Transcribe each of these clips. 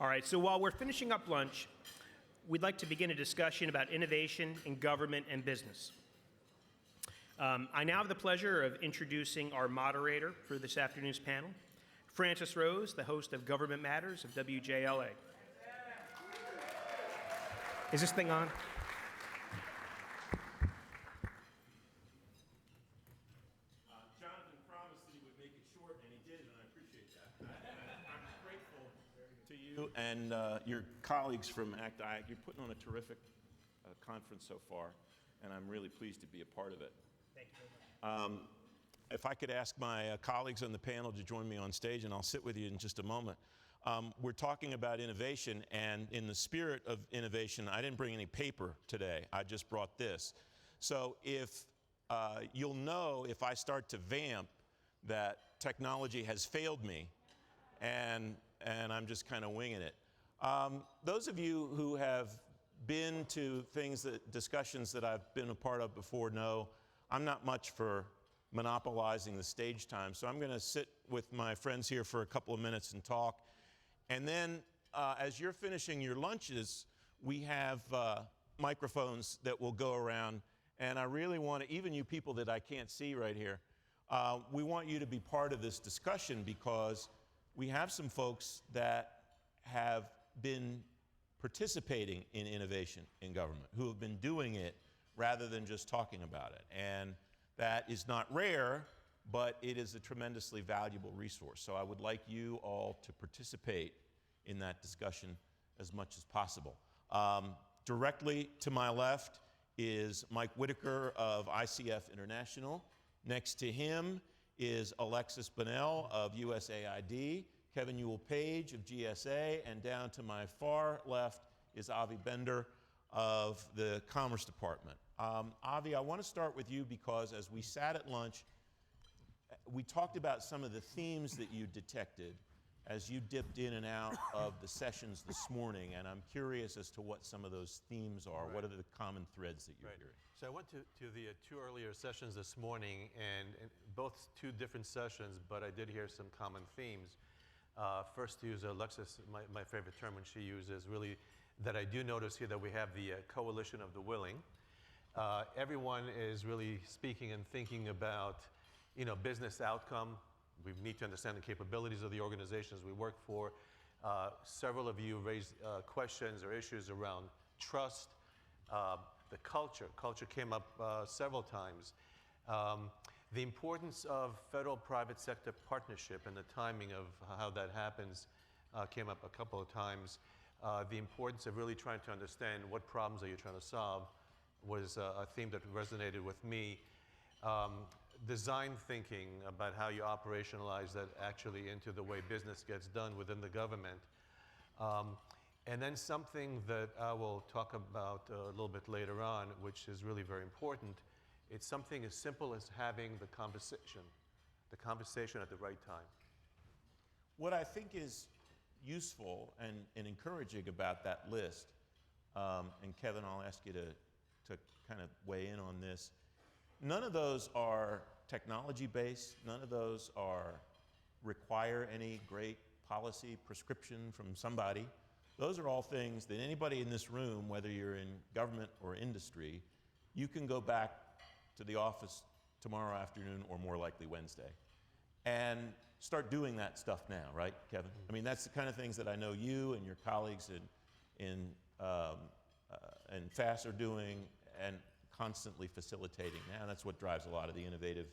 All right, so while we're finishing up lunch, we'd like to begin a discussion about innovation in government and business. I now have the pleasure of introducing our moderator for this afternoon's panel, Francis Rose, the host of Government Matters of WJLA. Is this thing on? Jonathan promised that he would make it short, and he did, and I appreciate that. I'm grateful to you and your colleagues from ACT-IAC. You're putting on a terrific conference so far, and I'm really pleased to be a part of it. Thank you very much. If I could ask my colleagues on the panel to join me on stage, and I'll sit with you in just a moment. We're talking about innovation, and in the spirit of innovation, I didn't bring any paper today. I just brought this. So if you'll know if I start to vamp that technology has failed me, and I'm just kind of winging it. Those of you who have been to discussions that I've been a part of before know I'm not much for monopolizing the stage time, so I'm going to sit with my friends here for a couple of minutes and talk. And then as you're finishing your lunches, we have microphones that will go around. And I really want to, even you people that I can't see right here, we want you to be part of this discussion because we have some folks that have been participating in innovation in government, who have been doing it rather than just talking about it. And that is not rare, but it is a tremendously valuable resource. So I would like you all to participate in that discussion as much as possible. Directly to my left is Mike Whitaker of ICF International. Next to him is Alexis Bonnell of USAID, Kevin Ewell-Page of GSA, and down to my far left is Avi Bender of the Commerce Department. Avi, I want to start with you because as we sat at lunch, we talked about some of the themes that you detected as you dipped in and out of the sessions this morning, and I'm curious as to what some of those themes are. Right. What are the common threads that you're hearing? So I went to the two earlier sessions this morning, and both two different sessions, but I did hear some common themes. First, to use Alexis, my favorite term when she uses, really, that I do notice here that we have the coalition of the willing. Everyone is really speaking and thinking about, business outcome. We need to understand the capabilities of the organizations we work for. Several of you raised questions or issues around trust, the culture. Culture came up several times. The importance of federal-private sector partnership and the timing of how that happens came up a couple of times. The importance of really trying to understand what problems are you trying to solve was a theme that resonated with me. Design thinking about how you operationalize that actually into the way business gets done within the government. And then something that I will talk about a little bit later on, which is really very important. It's something as simple as having the conversation at the right time. What I think is useful and encouraging about that list, and Kevin, I'll ask you to kind of weigh in on this. None of those are technology-based. None of those require any great policy prescription from somebody. Those are all things that anybody in this room, whether you're in government or industry, you can go back to the office tomorrow afternoon or more likely Wednesday and start doing that stuff now, right, Kevin? I mean, that's the kind of things that I know you and your colleagues in FAS are doing and constantly facilitating now. That's what drives a lot of the innovative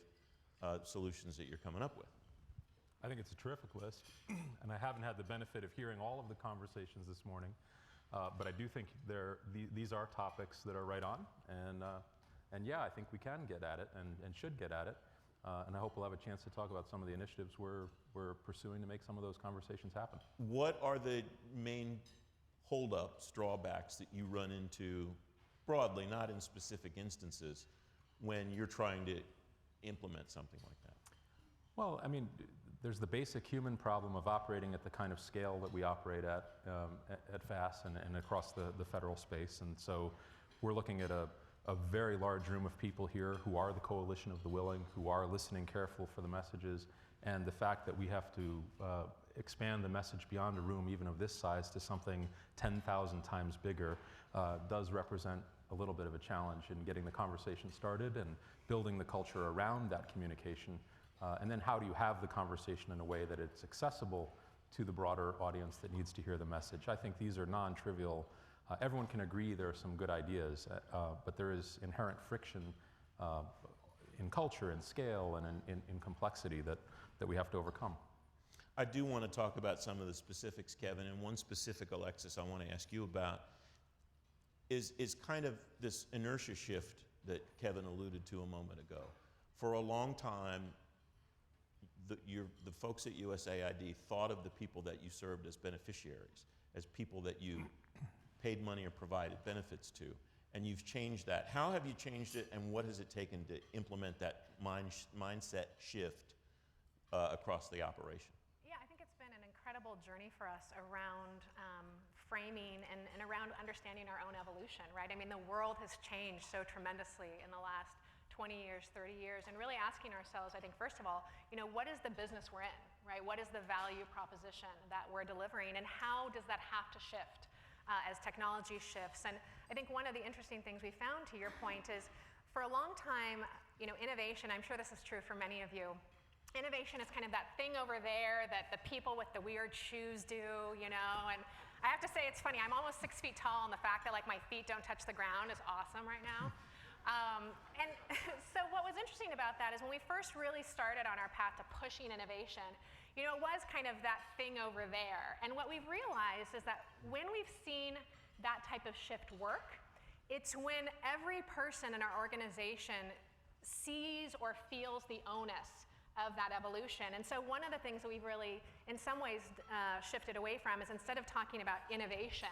solutions that you're coming up with. I think it's a terrific list, and I haven't had the benefit of hearing all of the conversations this morning, but I do think these are topics that are right on, and yeah, I think we can get at it and should get at it, and I hope we'll have a chance to talk about some of the initiatives we're pursuing to make some of those conversations happen. What are the main holdups, drawbacks that you run into broadly, not in specific instances, when you're trying to implement something like that? Well, I mean, there's the basic human problem of operating at the kind of scale that we operate at FAS and across the federal space. And so we're looking at a very large room of people here who are the coalition of the willing, who are listening careful for the messages, and the fact that we have to expand the message beyond a room even of this size to something 10,000 times bigger does represent a little bit of a challenge in getting the conversation started and building the culture around that communication. And then how do you have the conversation in a way that it's accessible to the broader audience that needs to hear the message? I think these are non-trivial. Everyone can agree there are some good ideas, but there is inherent friction in culture and scale and in complexity that we have to overcome. I do want to talk about some of the specifics, Kevin, and one specific, Alexis, I want to ask you about is kind of this inertia shift that Kevin alluded to a moment ago. For a long time, the folks at USAID thought of the people that you served as beneficiaries, as people that you paid money or provided benefits to, and you've changed that. How have you changed it, and what has it taken to implement that mindset shift across the operation? Yeah, I think it's been an incredible journey for us around framing and around understanding our own evolution, right? I mean, the world has changed so tremendously in the last 20 years, 30 years, and really asking ourselves, I think, first of all, what is the business we're in, right? What is the value proposition that we're delivering, and how does that have to shift as technology shifts? And I think one of the interesting things we found, to your point, is for a long time, innovation, I'm sure this is true for many of you, innovation is kind of that thing over there that the people with the weird shoes do, and I have to say, it's funny, I'm almost 6 feet tall, and the fact that my feet don't touch the ground is awesome right now. And so what was interesting about that is when we first really started on our path to pushing innovation, it was kind of that thing over there. And what we've realized is that when we've seen that type of shift work, it's when every person in our organization sees or feels the onus of that evolution. And so one of the things that we've really, in some ways, shifted away from is instead of talking about innovation,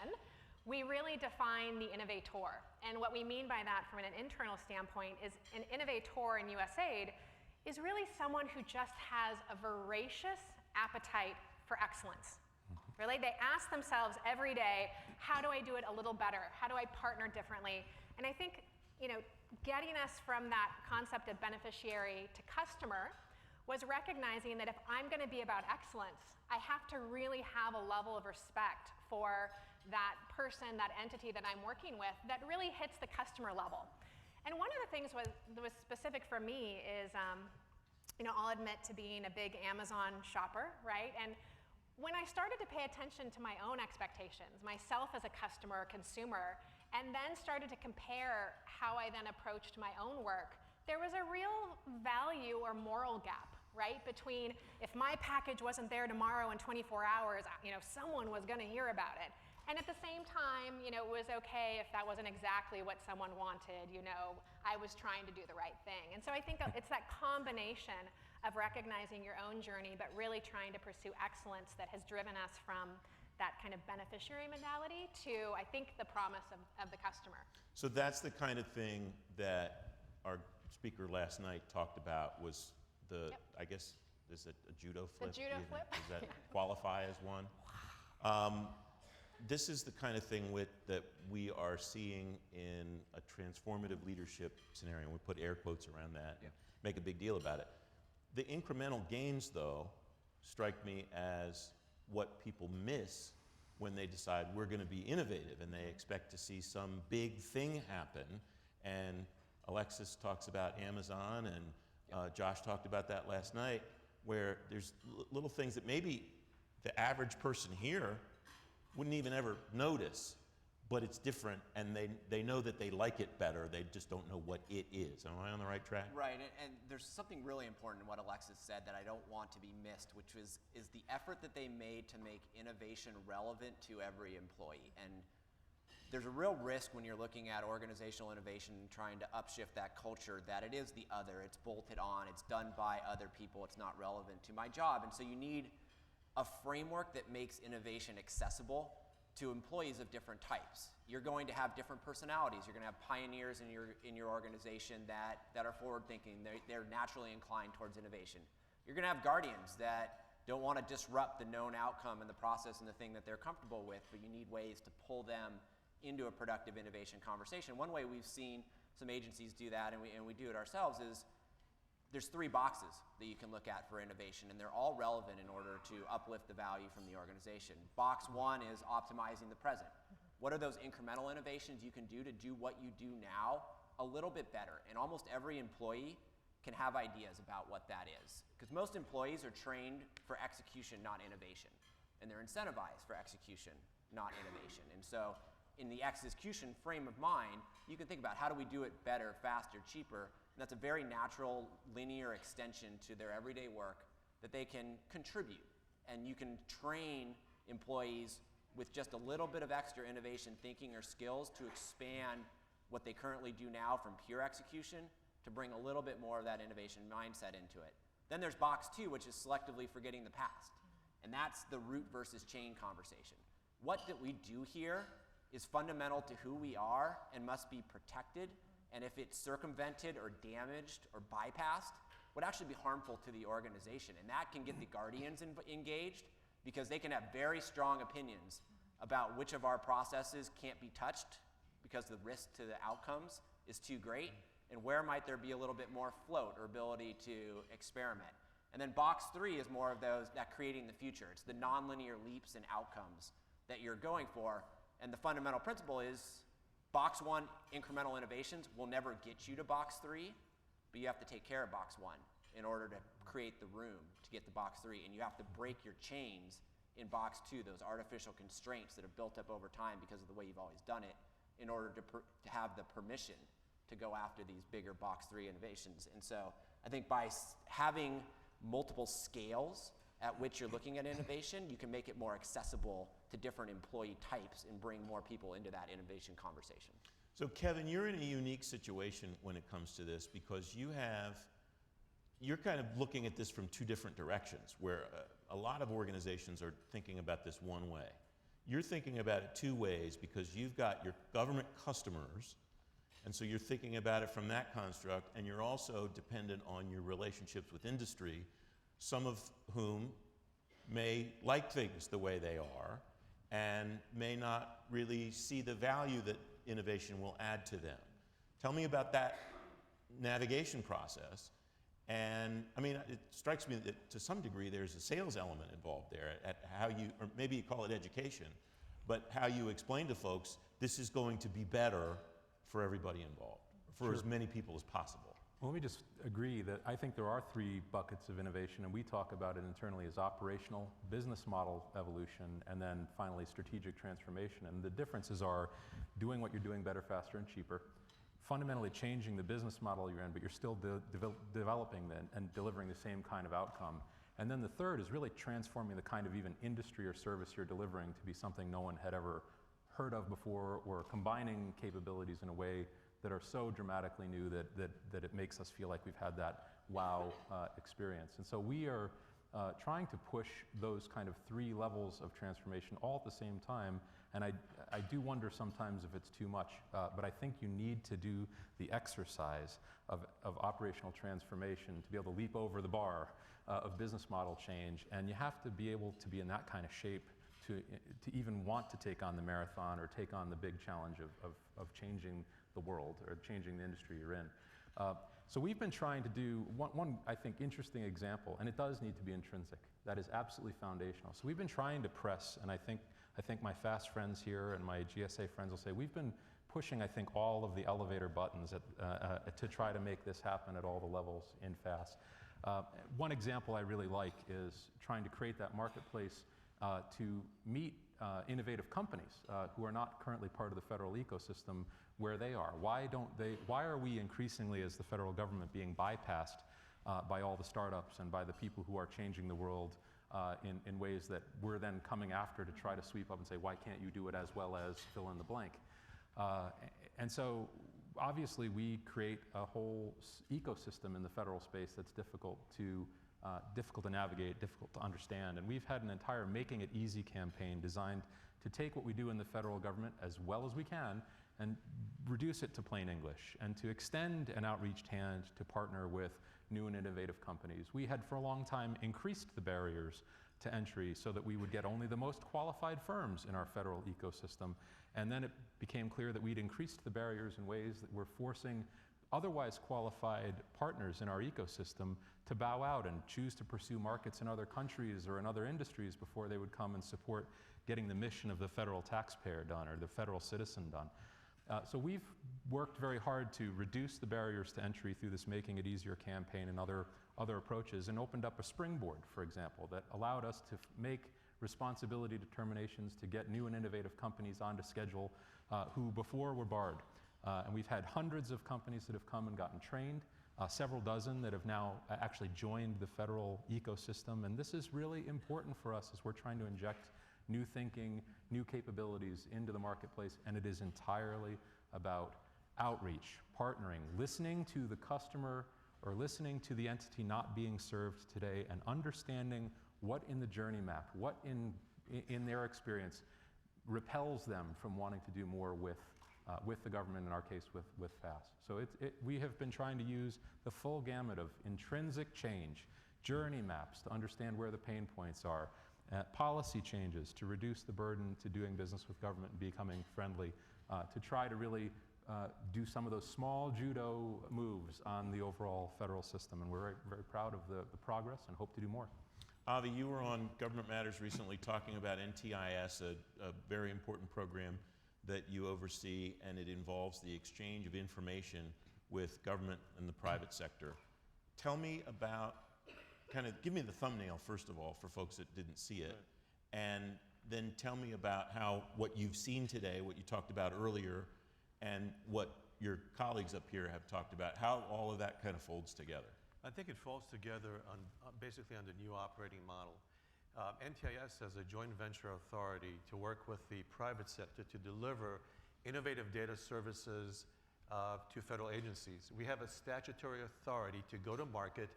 we really define the innovator. And what we mean by that from an internal standpoint is an innovator in USAID is really someone who just has a voracious appetite for excellence. Really, they ask themselves every day, how do I do it a little better? How do I partner differently? And I think, getting us from that concept of beneficiary to customer was recognizing that if I'm going to be about excellence, I have to really have a level of respect for that person, that entity that I'm working with that really hits the customer level. And one of the things that was specific for me is, I'll admit to being a big Amazon shopper, right? And when I started to pay attention to my own expectations, myself as a customer or consumer, and then started to compare how I then approached my own work, there was a real value or moral gap, right? Between if my package wasn't there tomorrow in 24 hours, someone was going to hear about it. And at the same time, it was okay if that wasn't exactly what someone wanted, I was trying to do the right thing. And so I think it's that combination of recognizing your own journey, but really trying to pursue excellence that has driven us from that kind of beneficiary mentality to, I think, the promise of the customer. So that's the kind of thing that our speaker last night talked about was the, Yep. I guess, is it a judo flip? The judo flip. Does that qualify as one? This is the kind of thing that we are seeing in a transformative leadership scenario. We put air quotes around that and make a big deal about it. The incremental gains, though, strike me as what people miss when they decide we're going to be innovative and they expect to see some big thing happen. And Alexis talks about Amazon, and Josh talked about that last night, where there's little things that maybe the average person here wouldn't even ever notice, but it's different, and they know that they like it better. They just don't know what it is. Am I on the right track? Right, and there's something really important in what Alexis said that I don't want to be missed, which is the effort that they made to make innovation relevant to every employee. And there's a real risk when you're looking at organizational innovation and trying to upshift that culture that it is the other. It's bolted on. It's done by other people. It's not relevant to my job. And so you need a framework that makes innovation accessible to employees of different types. You're going to have different personalities. You're going to have pioneers in your organization that are forward-thinking. They're naturally inclined towards innovation. You're going to have guardians that don't want to disrupt the known outcome and the process and the thing that they're comfortable with, but you need ways to pull them into a productive innovation conversation. One way we've seen some agencies do that, and we do it ourselves, is there's 3 boxes that you can look at for innovation, and they're all relevant in order to uplift the value from the organization. Box 1 is optimizing the present. What are those incremental innovations you can do to do what you do now a little bit better? And almost every employee can have ideas about what that is. Because most employees are trained for execution, not innovation. And they're incentivized for execution, not innovation. And so in the execution frame of mind, you can think about how do we do it better, faster, cheaper. And that's a very natural, linear extension to their everyday work that they can contribute. And you can train employees with just a little bit of extra innovation thinking or skills to expand what they currently do now from pure execution to bring a little bit more of that innovation mindset into it. Then there's box 2, which is selectively forgetting the past. And that's the root versus chain conversation. What that we do here is fundamental to who we are and must be protected. And if it's circumvented or damaged or bypassed, would actually be harmful to the organization. And that can get the guardians engaged, because they can have very strong opinions about which of our processes can't be touched because the risk to the outcomes is too great, and where might there be a little bit more float or ability to experiment. And then box 3 is more of those that creating the future. It's the nonlinear leaps and outcomes that you're going for. And the fundamental principle is box 1 incremental innovations will never get you to box 3, but you have to take care of box 1 in order to create the room to get to box 3. And you have to break your chains in box 2, those artificial constraints that have built up over time because of the way you've always done it, in order to have the permission to go after these bigger box 3 innovations. And so I think by having multiple scales at which you're looking at innovation, you can make it more accessible to different employee types and bring more people into that innovation conversation. So Kevin, you're in a unique situation when it comes to this, because you're kind of looking at this from 2 different directions, where a lot of organizations are thinking about this one way. You're thinking about it 2 ways, because you've got your government customers, and so you're thinking about it from that construct, and you're also dependent on your relationships with industry, some of whom may like things the way they are and may not really see the value that innovation will add to them. Tell me about that navigation process. And I mean, it strikes me that to some degree there's a sales element involved there at how you, or maybe you call it education, but how you explain to folks this is going to be better for everybody involved, for as many people as possible. Well, let me just agree that I think there are 3 buckets of innovation, and we talk about it internally as operational, business model evolution, and then finally strategic transformation. And the differences are doing what you're doing better, faster, and cheaper, fundamentally changing the business model you're in, but you're still developing and delivering the same kind of outcome. And then the third is really transforming the kind of even industry or service you're delivering to be something no one had ever heard of before, or combining capabilities in a way that are so dramatically new that it makes us feel like we've had that wow experience. And so we are trying to push those kind of 3 levels of transformation all at the same time. And I do wonder sometimes if it's too much, but I think you need to do the exercise of operational transformation to be able to leap over the bar of business model change. And you have to be able to be in that kind of shape to even want to take on the marathon or take on the big challenge of changing the world or changing the industry you're in. So we've been trying to do one, I think, interesting example, and it does need to be intrinsic. That is absolutely foundational. So we've been trying to press, and I think my FAST friends here and my GSA friends will say, we've been pushing, I think, all of the elevator buttons to try to make this happen at all the levels in FAST. One example I really like is trying to create that marketplace to meet innovative companies who are not currently part of the federal ecosystem where they are. Why are we increasingly, as the federal government, being bypassed by all the startups and by the people who are changing the world in ways that we're then coming after to try to sweep up and say, why can't you do it as well as fill in the blank? And so obviously we create a whole ecosystem in the federal space that's difficult to navigate, difficult to understand. And we've had an entire Making It Easy campaign designed to take what we do in the federal government as well as we can and reduce it to plain English, and to extend an outreached hand to partner with new and innovative companies. We had for a long time increased the barriers to entry so that we would get only the most qualified firms in our federal ecosystem. And then it became clear that we'd increased the barriers in ways that were forcing otherwise qualified partners in our ecosystem to bow out and choose to pursue markets in other countries or in other industries before they would come and support getting the mission of the federal taxpayer done or the federal citizen done. So we've worked very hard to reduce the barriers to entry through this Making It Easier campaign and other approaches, and opened up a springboard, for example, that allowed us to make responsibility determinations to get new and innovative companies onto schedule who before were barred. And we've had hundreds of companies that have come and gotten trained, several dozen that have now actually joined the federal ecosystem. And this is really important for us as we're trying to inject new thinking, new capabilities into the marketplace. And it is entirely about outreach, partnering, listening to the customer or listening to the entity not being served today and understanding what in the journey map, what in their experience repels them from wanting to do more with the government, in our case with FAST. So we have been trying to use the full gamut of intrinsic change, journey maps to understand where the pain points are, policy changes to reduce the burden to doing business with government and becoming friendly, to try to really do some of those small judo moves on the overall federal system. And we're very, very proud of the progress and hope to do more. Avi, you were on Government Matters recently talking about NTIS, a very important program that you oversee, and it involves the exchange of information with government and the private sector. Tell me about, give me the thumbnail first of all for folks that didn't see it, and then tell me about how what you've seen today, what you talked about earlier, and what your colleagues up here have talked about, how all of that kind of folds together. I think it falls together on, basically on the new operating model. NTIS has a joint venture authority to work with the private sector to deliver innovative data services to federal agencies. We have a statutory authority to go to market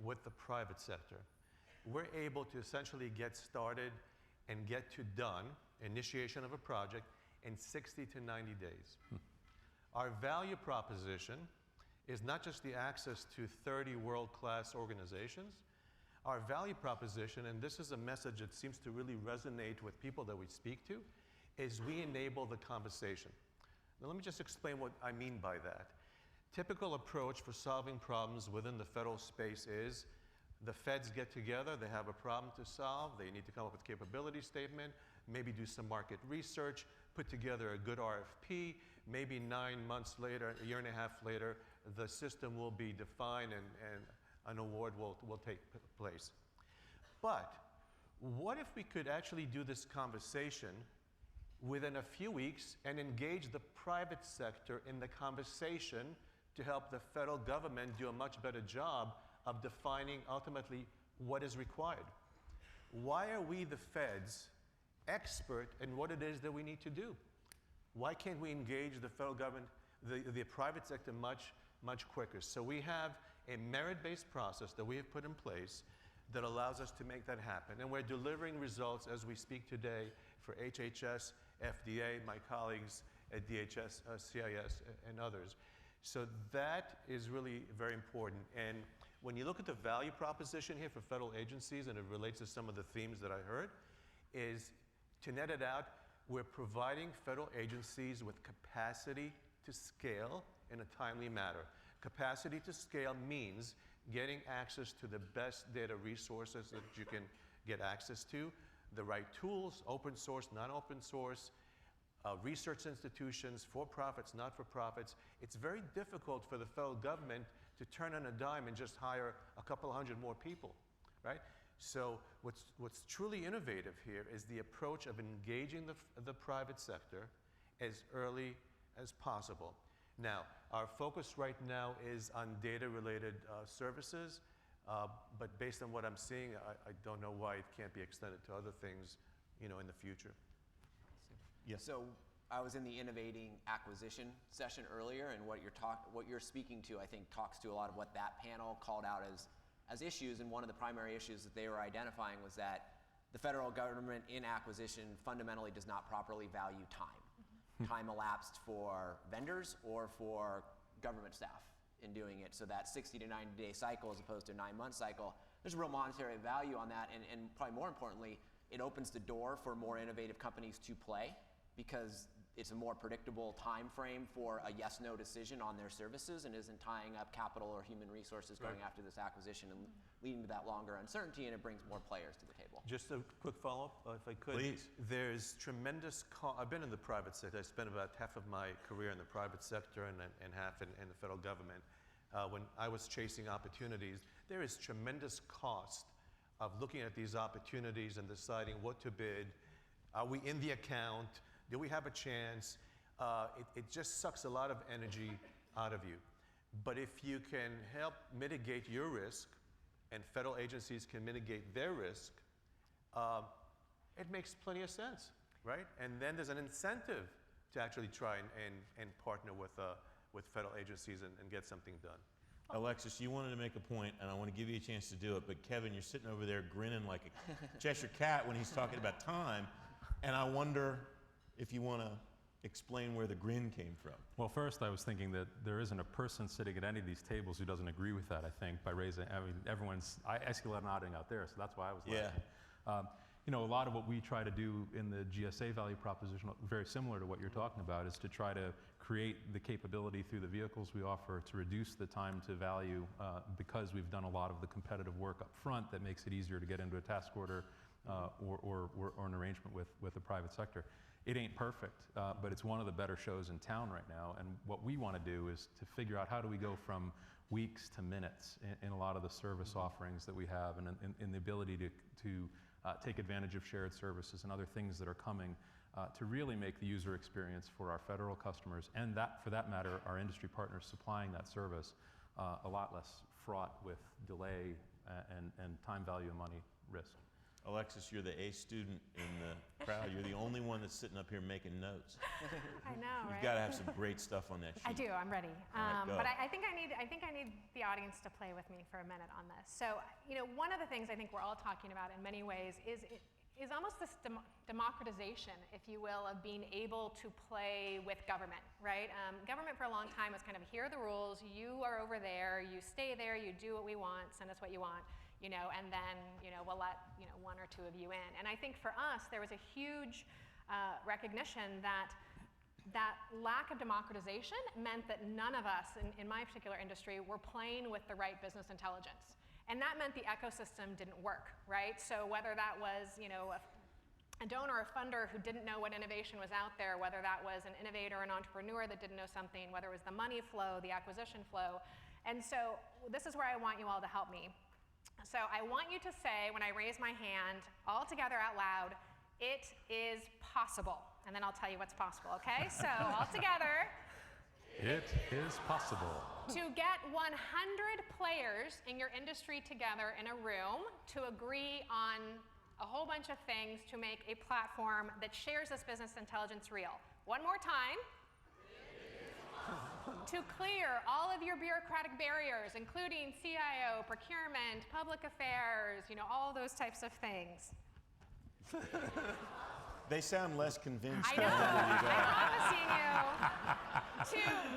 with the private sector. We're able to essentially get started and get to done, initiation of a project, in 60 to 90 days. Our value proposition is not just the access to 30 world-class organizations. Our value proposition, and this is a message that seems to really resonate with people that we speak to, is we enable the conversation. Now let me just explain what I mean by that. Typical approach for solving problems within the federal space is the feds get together, they have a problem to solve, they need to come up with a capability statement, maybe do some market research, put together a good RFP, maybe 9 months later, a year and a half later, the system will be defined and an award will take place. But what if we could actually do this conversation within a few weeks and engage the private sector in the conversation to help the federal government do a much better job of defining ultimately what is required? Why are we, the feds, expert in what it is that we need to do? Why can't we engage the federal government, the private sector much quicker? So we have a merit-based process that we have put in place that allows us to make that happen. And we're delivering results as we speak today for HHS, FDA, my colleagues at DHS, CIS, and others. So that is really very important. And when you look at the value proposition here for federal agencies, and it relates to some of the themes that I heard, is to net it out, we're providing federal agencies with capacity to scale in a timely manner. Capacity to scale means getting access to the best data resources that you can get access to, the right tools, open source, non-open source, research institutions, for-profits, not-for-profits. It's very difficult for the federal government to turn on a dime and just hire a couple hundred more people, right? So what's truly innovative here is the approach of engaging the private sector as early as possible. Now, our focus right now is on data-related services, but based on what I'm seeing, I don't know why it can't be extended to other things, in the future. Yes. So I was in the innovating acquisition session earlier, and what you're speaking to, I think, talks to a lot of what that panel called out as issues. And one of the primary issues that they were identifying was that the federal government in acquisition fundamentally does not properly value time. Time elapsed for vendors or for government staff in doing it. So that 60 to 90 day cycle as opposed to a 9-month cycle, there's a real monetary value on that. And probably more importantly, it opens the door for more innovative companies to play, because it's a more predictable time frame for a yes/no decision on their services and isn't tying up capital or human resources going after this acquisition and leading to that longer uncertainty, and it brings more players to the table. Just a quick follow-up, if I could. Please. There's tremendous I've been in the private sector. I spent about half of my career in the private sector and half in the federal government. When I was chasing opportunities, there is tremendous cost of looking at these opportunities and deciding what to bid. Are we in the account? Do we have a chance? It just sucks a lot of energy out of you. But if you can help mitigate your risk, and federal agencies can mitigate their risk, it makes plenty of sense, right? And then there's an incentive to actually try and partner with federal agencies and get something done. Alexis, you wanted to make a point, and I want to give you a chance to do it, but Kevin, you're sitting over there grinning like a Cheshire cat when he's talking about time, and I wonder if you want to explain where the grin came from. Well, first, I was thinking that there isn't a person sitting at any of these tables who doesn't agree with that, I think, by raising, I mean, I see a lot of nodding out there, so that's why I was laughing. You know, a lot of what we try to do in the GSA value proposition, very similar to what you're talking about, is to try to create the capability through the vehicles we offer to reduce the time to value because we've done a lot of the competitive work up front that makes it easier to get into a task order or an arrangement with the private sector. It ain't perfect, but it's one of the better shows in town right now. And what we want to do is to figure out how do we go from weeks to minutes in a lot of the service offerings that we have, and in the ability to take advantage of shared services and other things that are coming to really make the user experience for our federal customers, and that, for that matter, our industry partners supplying that service, a lot less fraught with delay and time value of money risk. Alexis, you're the A student in the crowd. You're the only one that's sitting up here making notes. I know, You've right? got to have some great stuff on that sheet. I do. I'm ready. All right, go. But I think I need the audience to play with me for a minute on this. So, you know, one of the things I think we're all talking about in many ways is almost this democratization, if you will, of being able to play with government, right? Government for a long time was kind of, here are the rules, you are over there, you stay there, you do what we want, send us what you want, you know, and then, you know, we'll let, you know, one or two of you in. And I think for us, there was a huge recognition that lack of democratization meant that none of us, in my particular industry, were playing with the right business intelligence. And that meant the ecosystem didn't work, right? So whether that was, you know, a donor or funder who didn't know what innovation was out there, whether that was an innovator, an entrepreneur that didn't know something, whether it was the money flow, the acquisition flow. And so this is where I want you all to help me. So I want you to say, when I raise my hand, all together out loud, it is possible. And then I'll tell you what's possible, okay? So all together. It is possible. To get 100 players in your industry together in a room to agree on a whole bunch of things to make a platform that shares this business intelligence real. One more time. To clear all of your bureaucratic barriers, including CIO, procurement, public affairs, you know, all those types of things. They sound less convinced. I know, I'm promising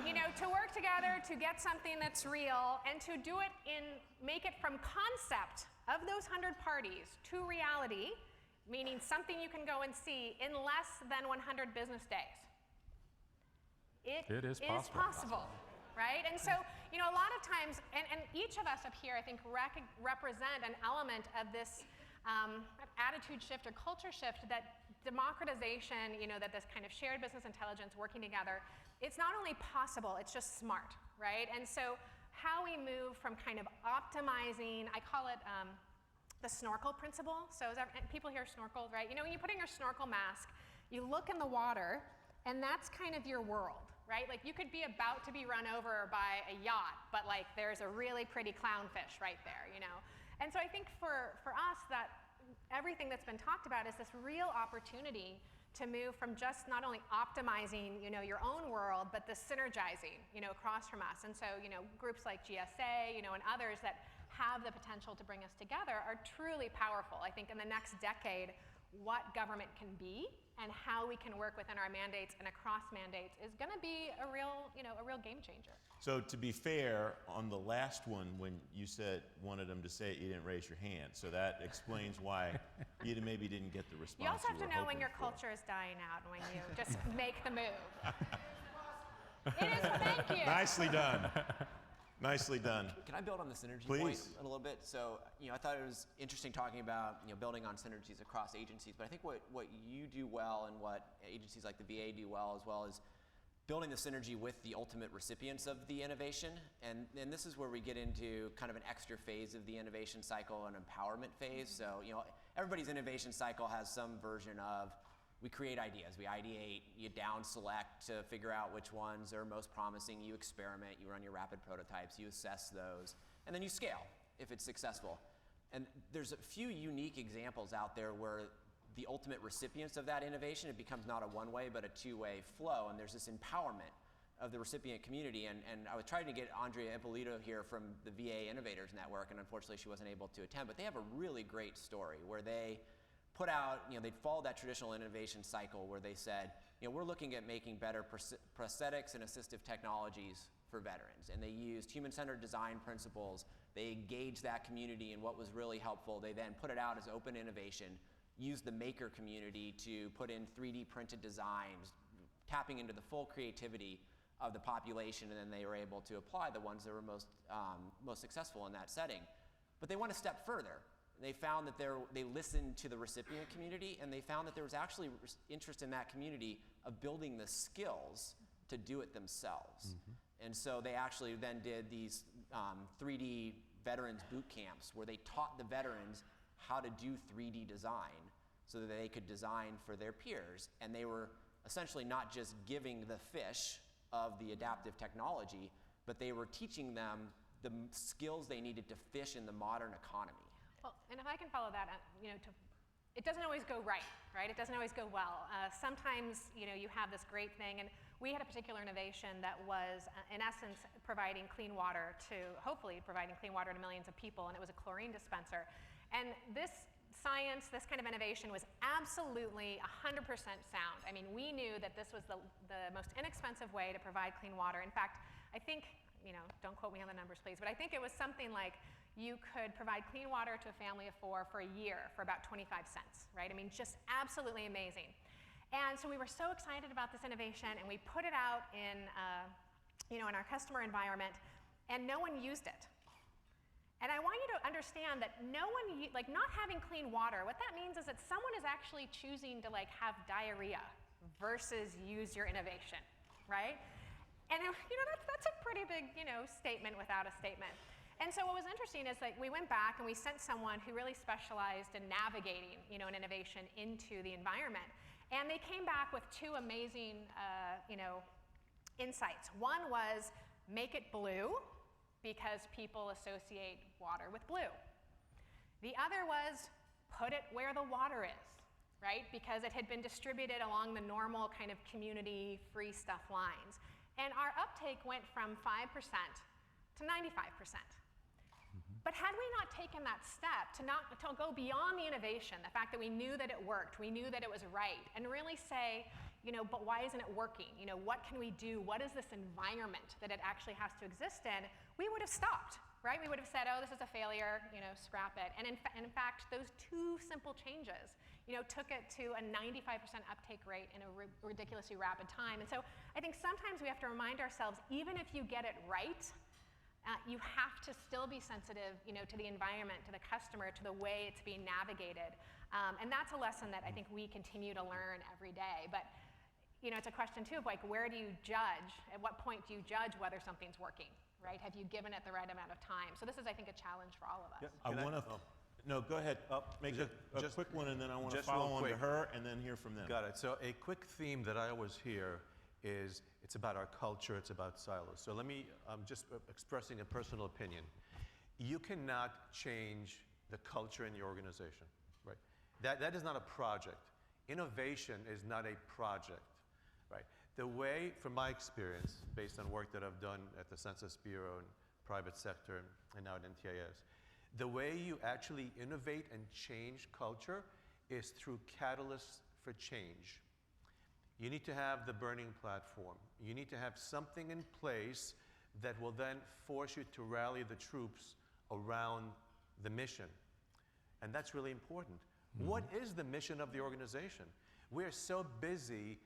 you to work together to get something that's real and to do it make it from concept of those 100 parties to reality, meaning something you can go and see in less than 100 business days. It is possible, right? And so, you know, a lot of times, and each of us up here, I think, represent an element of this attitude shift or culture shift that democratization, you know, that this kind of shared business intelligence working together, it's not only possible, it's just smart, right? And so how we move from kind of optimizing, I call it the snorkel principle. So people here snorkel, right? You know, when you put in your snorkel mask, you look in the water, and that's kind of your world, right? Like you could be about to be run over by a yacht, but like there's a really pretty clownfish right there, you know? And so I think for us that everything that's been talked about is this real opportunity to move from just not only optimizing, you know, your own world, but the synergizing, you know, across from us. And so, you know, groups like GSA, you know, and others that have the potential to bring us together are truly powerful. I think in the next decade, what government can be and how we can work within our mandates and across mandates is going to be a real, a real game changer. So to be fair, on the last one, when you wanted them to say it, you didn't raise your hand. So that explains why you maybe didn't get the response. You also have to know when hoping your for. culture is dying out and when you just make the move. It is, thank you. Nicely done. Nicely done. Can I build on the synergy Please. point a little bit? So, I thought it was interesting talking about, building on synergies across agencies, but I think what you do well and what agencies like the VA do well is building the synergy with the ultimate recipients of the innovation. And this is where we get into kind of an extra phase of the innovation cycle, an empowerment phase. So, everybody's innovation cycle has some version of, we create ideas, we ideate, you down select to figure out which ones are most promising, you experiment, you run your rapid prototypes, you assess those, and then you scale if it's successful. And there's a few unique examples out there where the ultimate recipients of that innovation, it becomes not a one-way but a two-way flow, and there's this empowerment of the recipient community. And I was trying to get Andrea Ippolito here from the VA Innovators Network, and unfortunately she wasn't able to attend, but they have a really great story where they put out, they'd followed that traditional innovation cycle where they said, we're looking at making better prosthetics and assistive technologies for veterans. And they used human-centered design principles. They engaged that community in what was really helpful. They then put it out as open innovation, used the maker community to put in 3D printed designs, tapping into the full creativity of the population, and then they were able to apply the ones that were most successful in that setting. But they went a step further. They found that they listened to the recipient community, and they found that there was actually interest in that community of building the skills to do it themselves. And so they actually then did these 3D veterans boot camps where they taught the veterans how to do 3D design so that they could design for their peers. And they were essentially not just giving the fish of the adaptive technology, but they were teaching them the skills they needed to fish in the modern economy. Well, and if I can follow that, it doesn't always go right? It doesn't always go well. Sometimes, you have this great thing, and we had a particular innovation that was, in essence, hopefully providing clean water to millions of people, and it was a chlorine dispenser. And this science, this kind of innovation was absolutely 100% sound. I mean, we knew that this was the most inexpensive way to provide clean water. In fact, I think, don't quote me on the numbers, please, but I think it was something like you could provide clean water to a family of 4 for a year for about 25 cents, right? I mean, just absolutely amazing. And so we were so excited about this innovation, and we put it out in, in our customer environment, and no one used it. And I want you to understand that not having clean water, what that means is that someone is actually choosing to have diarrhea versus use your innovation, right? And that's a pretty big, statement without a statement. And so what was interesting is we went back and we sent someone who really specialized in navigating, an innovation into the environment. And they came back with 2 amazing, insights. One was make it blue because people associate water with blue. The other was put it where the water is, right? Because it had been distributed along the normal kind of community free stuff lines. And our uptake went from 5% to 95%. But had we not taken that step to go beyond the innovation, the fact that we knew that it worked, we knew that it was right, and really say, but why isn't it working? What can we do? What is this environment that it actually has to exist in? We would have stopped, right? We would have said, oh, this is a failure, scrap it. And in fact, those 2 simple changes, took it to a 95% uptake rate in a ridiculously rapid time. And so I think sometimes we have to remind ourselves, even if you get it right, you have to still be sensitive, to the environment, to the customer, to the way it's being navigated. And that's a lesson that I think we continue to learn every day. But, it's a question too of where do you judge? At what point do you judge whether something's working, right? Have you given it the right amount of time? So this is, I think, a challenge for all of us. I want to. No, go ahead. Make a quick one, and then I want to follow on to her, and then hear from them. Got it. So a quick theme that I always hear is it's about our culture, it's about silos. So let me, just expressing a personal opinion. You cannot change the culture in your organization, right? That is not a project. Innovation is not a project, right? The way, from my experience, based on work that I've done at the Census Bureau and private sector and now at NTIS, the way you actually innovate and change culture is through catalysts for change. You need to have the burning platform. You need to have something in place that will then force you to rally the troops around the mission. And that's really important. What is the mission of the organization? We're so busy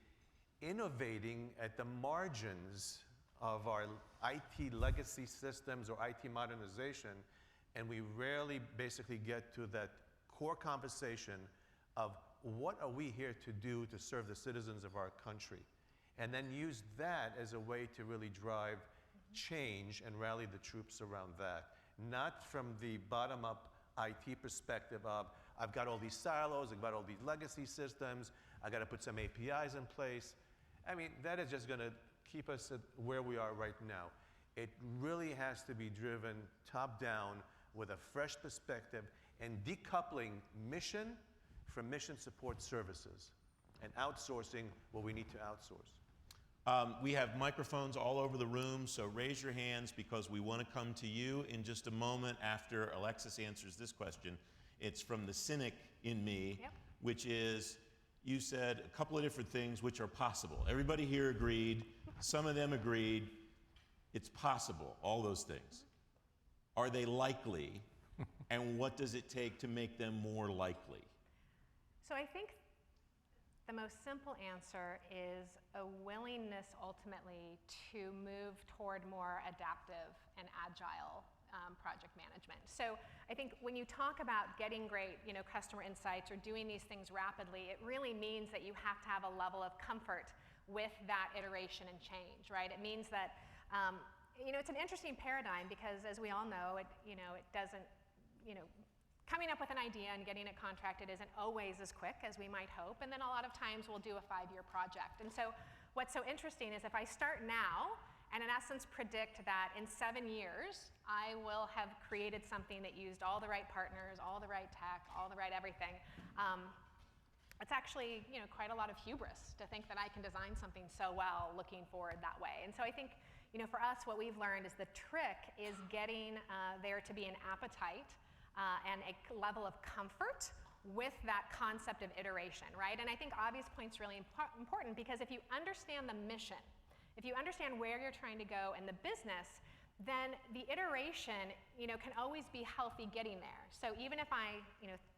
innovating at the margins of our IT legacy systems or IT modernization, and we rarely basically get to that core conversation of what are we here to do to serve the citizens of our country, and then use that as a way to really drive change and rally the troops around that. Not from the bottom-up IT perspective of, I've got all these silos, I've got all these legacy systems, I've got to put some APIs in place. I mean, that is just going to keep us at where we are right now. It really has to be driven top-down with a fresh perspective and decoupling mission from mission support services and outsourcing what we need to outsource. We have microphones all over the room, so raise your hands because we want to come to you in just a moment after Alexis answers this question. It's from the cynic in me, which is, you said a couple of different things which are possible. Everybody here agreed. Some of them agreed. It's possible, all those things. Are they likely? And what does it take to make them more likely? So I think the most simple answer is a willingness ultimately to move toward more adaptive and agile project management. So I think when you talk about getting great, customer insights or doing these things rapidly, it really means that you have to have a level of comfort with that iteration and change, right? It means that, it's an interesting paradigm because, as we all know, it doesn't, coming up with an idea and getting it contracted isn't always as quick as we might hope, and then a lot of times we'll do a 5-year project. And so what's so interesting is if I start now and in essence predict that in 7 years I will have created something that used all the right partners, all the right tech, all the right everything, it's actually quite a lot of hubris to think that I can design something so well looking forward that way. And so I think for us what we've learned is the trick is getting there to be an appetite and a level of comfort with that concept of iteration, right? And I think Avi's point's really important because if you understand the mission, if you understand where you're trying to go in the business, then the iteration, can always be healthy getting there. So even if I,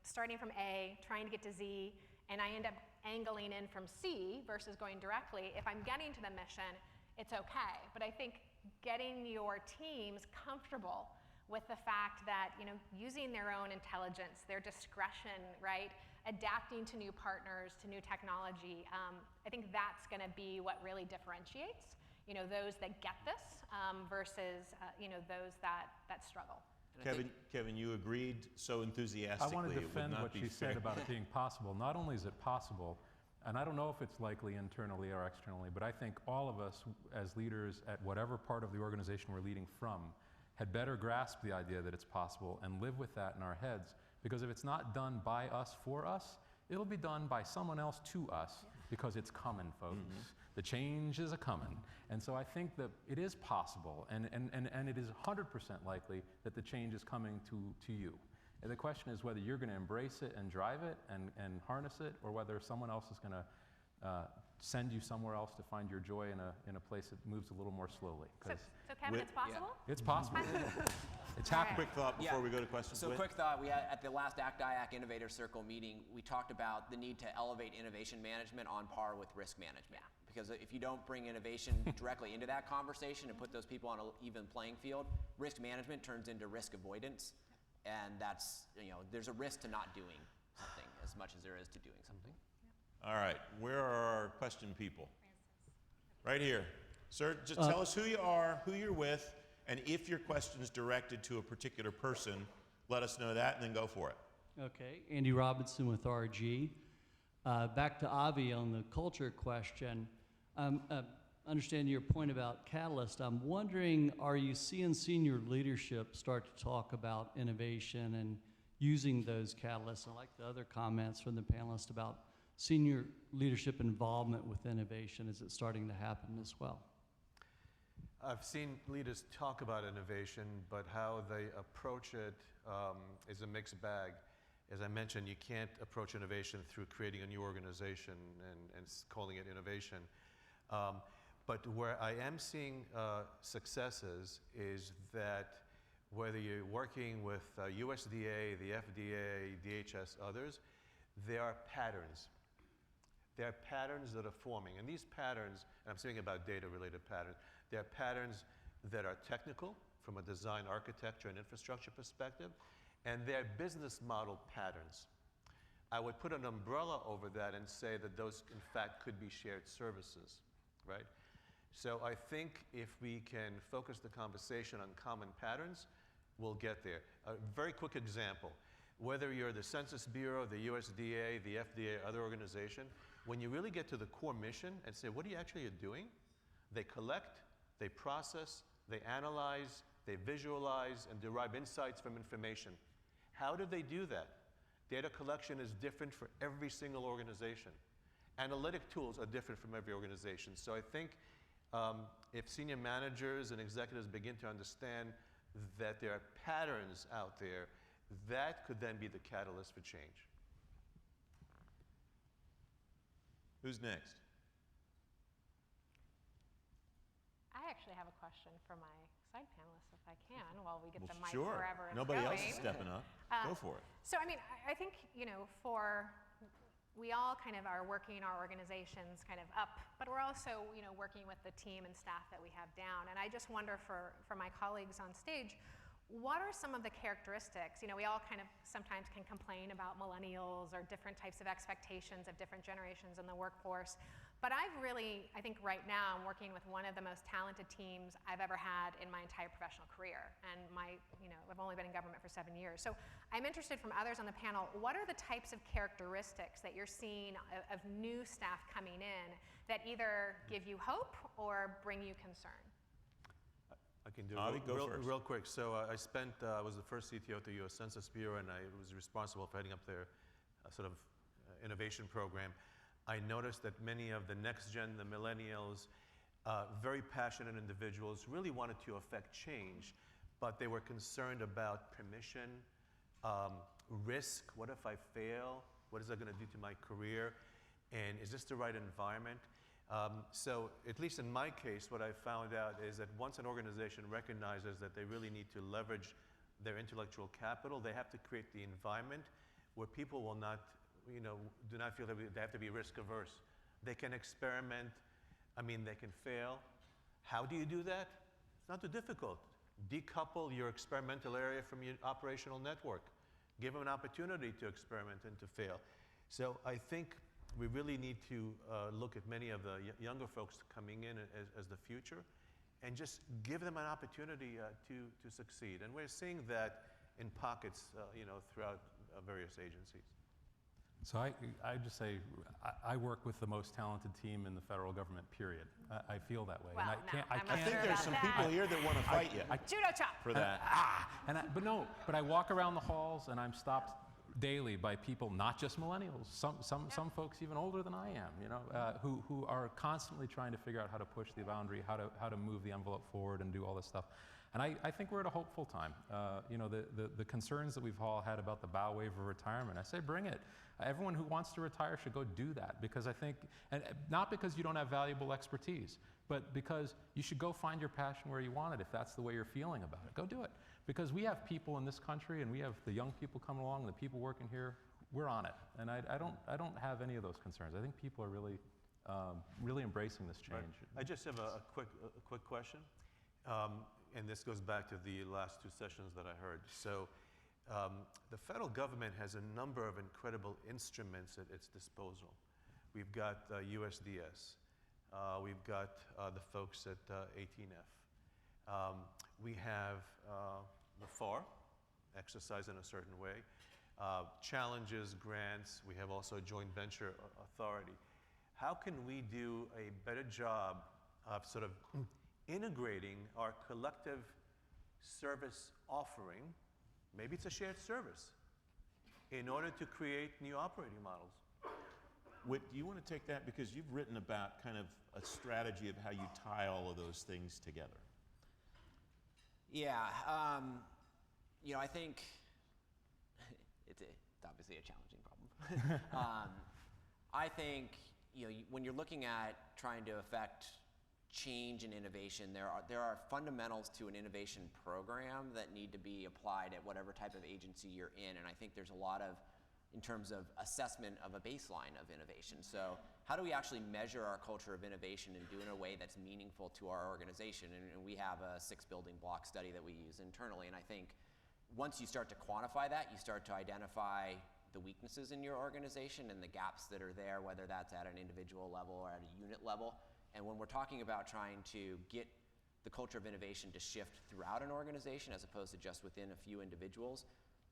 starting from A, trying to get to Z, and I end up angling in from C versus going directly, if I'm getting to the mission, it's okay. But I think getting your teams comfortable with the fact that, using their own intelligence, their discretion, right, adapting to new partners, to new technology, I think that's going to be what really differentiates, those that get this versus, those that struggle. Kevin, you agreed so enthusiastically. I want to it would defend not what be she fair. said about it being possible. Not only is it possible, and I don't know if it's likely internally or externally, but I think all of us as leaders at whatever part of the organization we're leading from had better grasp the idea that it's possible and live with that in our heads, because if it's not done by us for us, it'll be done by someone else to us, because it's coming, folks. The change is a-coming. And so I think that it is possible, and it is 100% likely that the change is coming to you. And the question is whether you're going to embrace it and drive it and harness it, or whether someone else is going to send you somewhere else to find your joy in a place that moves a little more slowly. So Kevin, it's possible? It's possible. It's happening. Quick thought before we go to questions. So quick thought, we had at the last ACT-IAC Innovator Circle meeting, we talked about the need to elevate innovation management on par with risk management. Because if you don't bring innovation directly into that conversation and put those people on an even playing field, risk management turns into risk avoidance. And that's, there's a risk to not doing something as much as there is to doing something. All right, where are our question people? Right here. Sir, just tell us who you are, who you're with, and if your question is directed to a particular person, let us know that and then go for it. Okay, Andy Robinson with RG. Back to Avi on the culture question. Understand your point about Catalyst. I'm wondering, are you seeing senior leadership start to talk about innovation and using those catalysts? I like the other comments from the panelists about senior leadership involvement with innovation. Is it starting to happen as well? I've seen leaders talk about innovation, but how they approach it is a mixed bag. As I mentioned, you can't approach innovation through creating a new organization and calling it innovation. But where I am seeing successes is that whether you're working with USDA, the FDA, DHS, others, there are patterns. There are patterns that are forming. And these patterns, and I'm speaking about data-related patterns, there are patterns that are technical from a design, architecture, and infrastructure perspective, and there are business model patterns. I would put an umbrella over that and say that those, in fact, could be shared services, right? So I think if we can focus the conversation on common patterns, we'll get there. A very quick example. Whether you're the Census Bureau, the USDA, the FDA, other organization, when you really get to the core mission and say, what are you actually doing? They collect, they process, they analyze, they visualize, and derive insights from information. How do they do that? Data collection is different for every single organization. Analytic tools are different from every organization. So I think if senior managers and executives begin to understand that there are patterns out there, that could then be the catalyst for change. Who's next? I actually have a question for my side panelists, if I can, while we get the mic Sure. wherever it's Nobody going. else is stepping up. Go for it. So, I mean, I think, we all kind of are working our organizations kind of up, but we're also, working with the team and staff that we have down. And I just wonder for my colleagues on stage, what are some of the characteristics? We all kind of sometimes can complain about millennials or different types of expectations of different generations in the workforce. But I think right now I'm working with one of the most talented teams I've ever had in my entire professional career. And I've only been in government for 7 years. So I'm interested from others on the panel, what are the types of characteristics that you're seeing of new staff coming in that either give you hope or bring you concern? I can do Avi, it go first. real quick. So I was the first CTO at the U.S. Census Bureau, and I was responsible for heading up their innovation program. I noticed that many of the next gen, the millennials, very passionate individuals, really wanted to affect change, but they were concerned about permission, risk. What if I fail? What is that going to do to my career? And is this the right environment? So at least in my case, what I found out is that once an organization recognizes that they really need to leverage their intellectual capital, they have to create the environment where people will not, do not feel that they have to be risk averse. They can experiment. They can fail. How do you do that? It's not too difficult. Decouple your experimental area from your operational network. Give them an opportunity to experiment and to fail. So I think we really need to look at many of the younger folks coming in as the future and just give them an opportunity to succeed. And we're seeing that in pockets throughout various agencies. So I just say I work with the most talented team in the federal government, period. I feel that way. Well, and I I'm not I think sure there's about some that. people here that want to fight you Judo chop. for that. But I walk around the halls and I'm stopped daily by people, not just millennials, some folks even older than I am, who are constantly trying to figure out how to push the boundary, how to move the envelope forward and do all this stuff. And I think we're at a hopeful time. The concerns that we've all had about the bow wave of retirement, I say bring it. Everyone who wants to retire should go do that, because I think, and not because you don't have valuable expertise, but because you should go find your passion where you want it if that's the way you're feeling about it. Go do it. Because we have people in this country, and we have the young people coming along, and the people working here, we're on it. And I don't have any of those concerns. I think people are really embracing this change. Right. I just have a quick question. And this goes back to the last two sessions that I heard. So the federal government has a number of incredible instruments at its disposal. We've got USDS. We've got the folks at ACT-IAC. We have the FAR, exercise in a certain way. Challenges, grants. We have also joint venture authority. How can we do a better job of sort of integrating our collective service offering, maybe it's a shared service, in order to create new operating models? Whit, do you want to take that? Because you've written about kind of a strategy of how you tie all of those things together. Yeah, I think obviously a challenging problem. I think when you're looking at trying to affect change and innovation, there are fundamentals to an innovation program that need to be applied at whatever type of agency you're in, and I think there's a lot of, in terms of assessment of a baseline of innovation. So how do we actually measure our culture of innovation and do it in a way that's meaningful to our organization? And we have a 6 building block study that we use internally, and I think once you start to quantify that, you start to identify the weaknesses in your organization and the gaps that are there, whether that's at an individual level or at a unit level. And when we're talking about trying to get the culture of innovation to shift throughout an organization as opposed to just within a few individuals,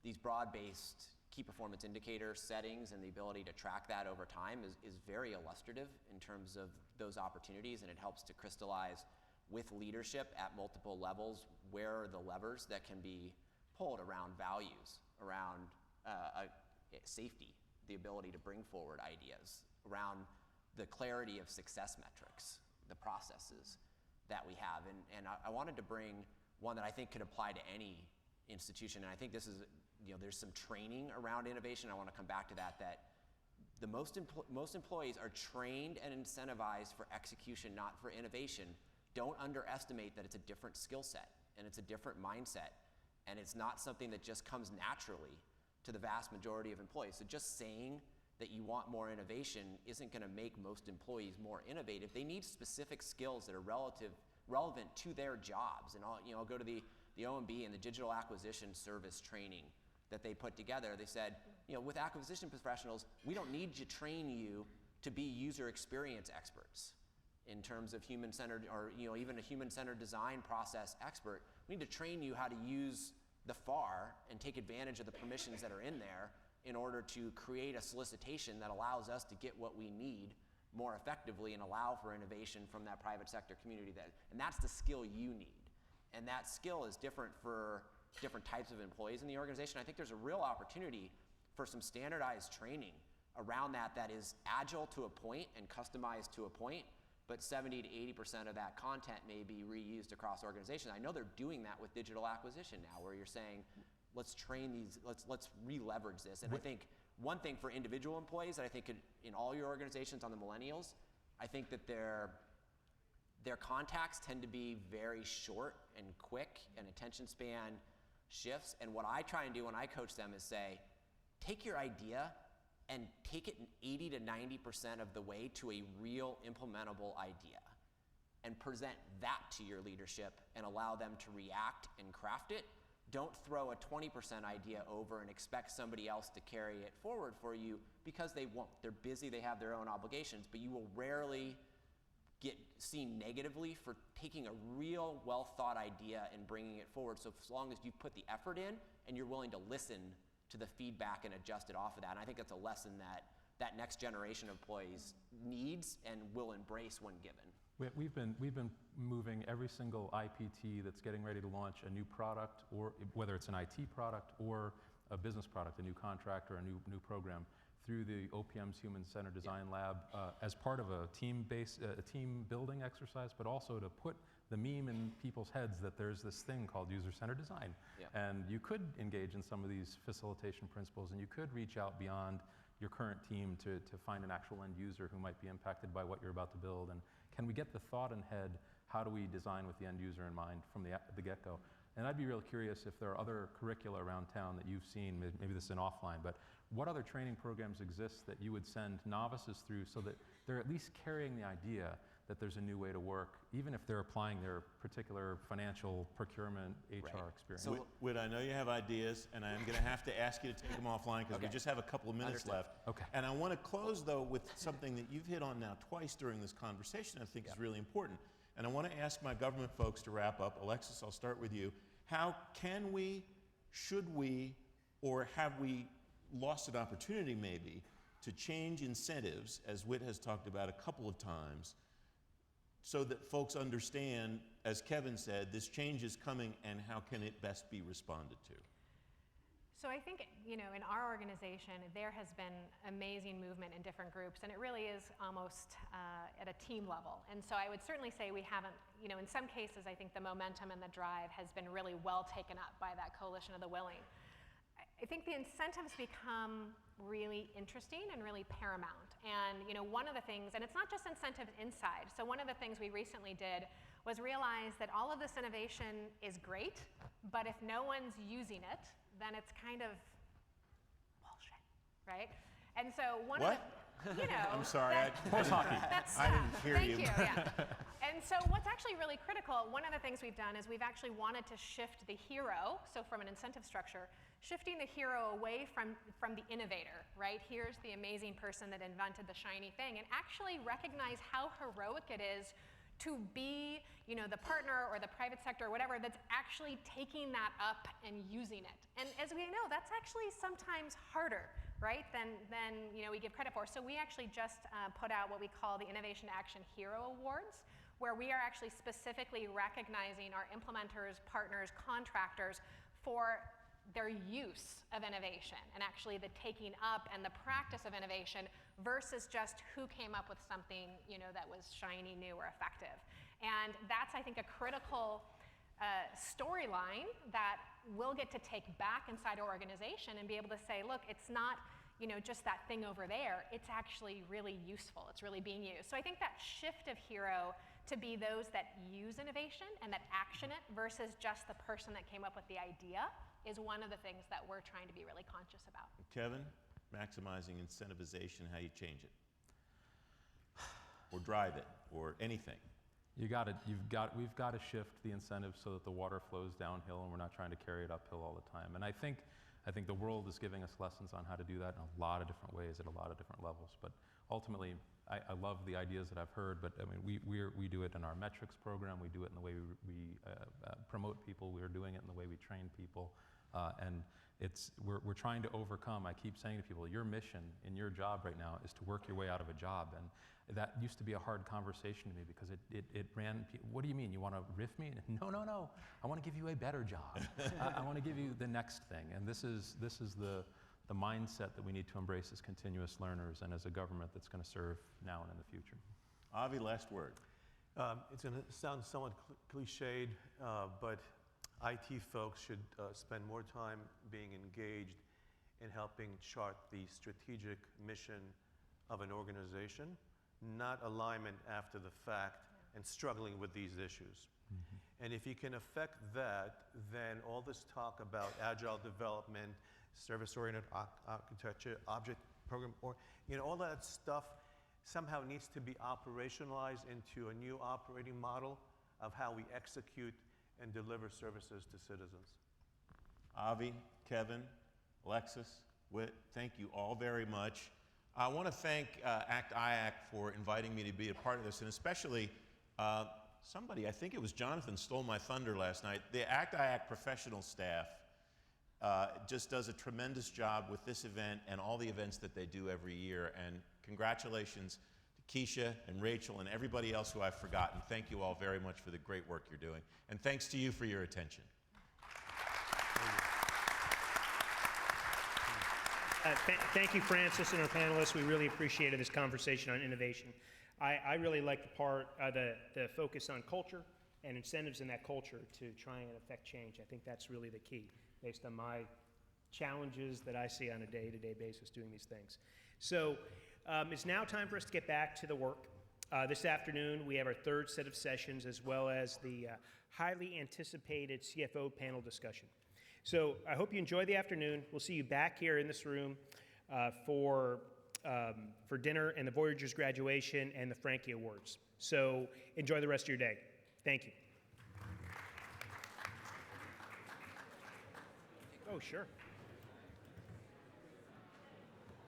these broad-based key performance indicator settings and the ability to track that over time is very illustrative in terms of those opportunities, and it helps to crystallize with leadership at multiple levels where are the levers that can be pulled around values, around safety, the ability to bring forward ideas, around the clarity of success metrics, the processes that we have. And I wanted to bring one that I think could apply to any institution, and I think this is, there's some training around innovation. I want to come back to that the most employees are trained and incentivized for execution, not for innovation. Don't underestimate that it's a different skill set, and it's a different mindset, and it's not something that just comes naturally to the vast majority of employees. So just saying that you want more innovation isn't going to make most employees more innovative. They need specific skills that are relevant to their jobs. And I'll go to the OMB and the digital acquisition service training that they put together. They said, with acquisition professionals, we don't need to train you to be user experience experts in terms of human-centered or even a human-centered design process expert. We need to train you how to use the FAR and take advantage of the permissions that are in there in order to create a solicitation that allows us to get what we need more effectively and allow for innovation from that private sector community. And that's the skill you need. And that skill is different for different types of employees in the organization. I think there's a real opportunity for some standardized training around that is agile to a point and customized to a point, but 70 to 80% of that content may be reused across organizations. I know they're doing that with digital acquisition now, where you're saying, let's train these, let's re-leverage this. And I think one thing for individual employees that I think in all your organizations on the millennials, I think that their contacts tend to be very short and quick, and attention span shifts. And what I try and do when I coach them is say, take your idea and take it 80 to 90% of the way to a real implementable idea and present that to your leadership and allow them to react and craft it. Don't throw a 20% idea over and expect somebody else to carry it forward for you, because they won't. They're busy, they have their own obligations, but you will rarely get seen negatively for taking a real well-thought idea and bringing it forward. So as long as you put the effort in and you're willing to listen to the feedback and adjust it off of that. And I think that's a lesson that next generation of employees needs and will embrace when given. We've been moving every single IPT that's getting ready to launch a new product, or whether it's an IT product or a business product, a new contract or a new program, through the OPM's Human Centered Design Lab as part of a team building exercise, but also to put the meme in people's heads that there's this thing called user-centered design. Yeah. And you could engage in some of these facilitation principles, and you could reach out beyond your current team to find an actual end user who might be impacted by what you're about to build. And can we get the thought in head, how do we design with the end user in mind from the get-go? And I'd be real curious if there are other curricula around town that you've seen, maybe this is an offline, but what other training programs exist that you would send novices through so that they're at least carrying the idea that there's a new way to work, even if they're applying their particular financial procurement HR experience? So, Whit, I know you have ideas, and I'm going to have to ask you to take them offline because we just have a couple of minutes Understood. left. Okay. And I want to close, though, with something that you've hit on now twice during this conversation I think is really important. And I want to ask my government folks to wrap up. Alexis, I'll start with you. How can we, should we, or have we lost an opportunity maybe to change incentives, as Whit has talked about a couple of times, so that folks understand, as Kevin said, this change is coming and how can it best be responded to? So I think, in our organization, there has been amazing movement in different groups, and it really is almost at a team level. And so I would certainly say we haven't, in some cases, I think the momentum and the drive has been really well taken up by that coalition of the willing. I think the incentives become really interesting and really paramount. And one of the things, and it's not just incentives inside. So one of the things we recently did was realize that all of this innovation is great, but if no one's using it, then it's kind of bullshit, right? And so one of the, I'm sorry. That's I didn't hear Thank you. you. Yeah. And so what's actually really critical, one of the things we've done is we've actually wanted to shift the hero, so from an incentive structure, shifting the hero away from the innovator, right? Here's the amazing person that invented the shiny thing, and actually recognize how heroic it is to be, the partner or the private sector or whatever that's actually taking that up and using it. And as we know, that's actually sometimes harder, right, than we give credit for. So we actually just put out what we call the Innovation Action Hero Awards, where we are actually specifically recognizing our implementers, partners, contractors for their use of innovation and actually the taking up and the practice of innovation versus just who came up with something that was shiny, new, or effective. And that's, I think, a critical storyline that we'll get to take back inside our organization and be able to say, look, it's not just that thing over there. It's actually really useful. It's really being used. So I think that shift of hero to be those that use innovation and that action it versus just the person that came up with the idea is one of the things that we're trying to be really conscious about. Kevin, maximizing incentivization, how you change it? Or drive it, or anything? We've got to shift the incentives so that the water flows downhill and we're not trying to carry it uphill all the time. And I think the world is giving us lessons on how to do that in a lot of different ways at a lot of different levels. But ultimately, I love the ideas that I've heard, but I mean, we do it in our metrics program, we do it in the way we promote people, we're doing it in the way we train people, and we're trying to overcome. I keep saying to people, your mission in your job right now is to work your way out of a job, and that used to be a hard conversation to me because it ran, what do you mean, you want to riff me? No, I want to give you a better job. I want to give you the next thing, and this is the mindset that we need to embrace as continuous learners and as a government that's going to serve now and in the future. Avi, last word. It's going to sound somewhat cliched, but IT folks should spend more time being engaged in helping chart the strategic mission of an organization, not alignment after the fact and struggling with these issues. And if you can affect that, then all this talk about agile development, service-oriented architecture, object program, or all that stuff somehow needs to be operationalized into a new operating model of how we execute and deliver services to citizens. Avi, Kevin, Alexis, Whit, thank you all very much. I want to thank ACT-IAC for inviting me to be a part of this, and especially somebody, I think it was Jonathan, stole my thunder last night. The ACT-IAC professional staff just does a tremendous job with this event and all the events that they do every year. And congratulations to Keisha and Rachel and everybody else who I've forgotten. Thank you all very much for the great work you're doing. And thanks to you for your attention. Thank you, Francis, and our panelists. We really appreciated this conversation on innovation. I really like the part, the focus on culture and incentives in that culture to try and affect change. I think that's really the key, based on my challenges that I see on a day-to-day basis doing these things. So it's now time for us to get back to the work. This afternoon, we have our third set of sessions, as well as the highly anticipated CFO panel discussion. So I hope you enjoy the afternoon. We'll see you back here in this room for dinner and the Voyagers graduation and the Frankie Awards. So enjoy the rest of your day. Thank you. Oh, sure.